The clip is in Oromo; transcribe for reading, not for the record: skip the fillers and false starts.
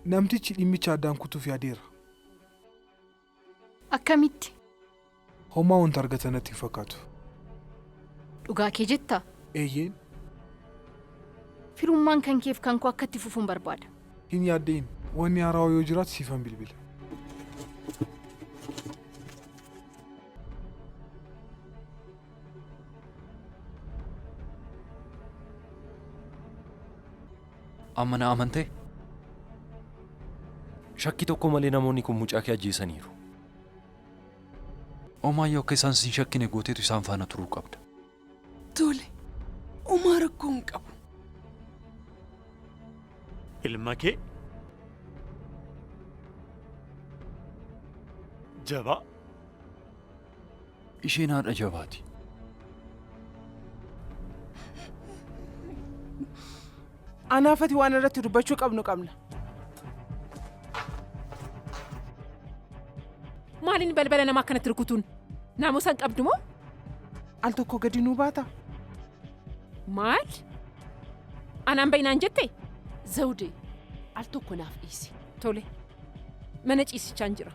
Namtichi dhimmicha addaan kutuuf yaadeera. Akkamitti? Homaa wanta argatanatti fakkaatu. Dhugaa kee jetta? Eeyyeen. Firummaan kan keef kan koo akkatti fufuun barbaada. Hin yaaddeen wanni haaraa yoo jiraatu siifan bilbila. Amma na amantee? Shakkii tokko malee namoonni kun mucaa kee ajjeesaniiru. Omaayyoo akka isaan sin shakkine gooteetu isaan faana turuu qabda. Tole, Omaa rakkoo hin qabu. Ilma kee? Jabaa? Isheen haadha jabaati. Anaafati waan irratti dubbachuu qabnu qabna. Maaliin balbala nama akkanatti rukutuun? Naamusan qabdu moo? Al tokko gadi nuu baata. Maal? Anaan bainaan jette? Zawudee, al tokko naaf dhiisi. Tole, mana ciisichaan jira.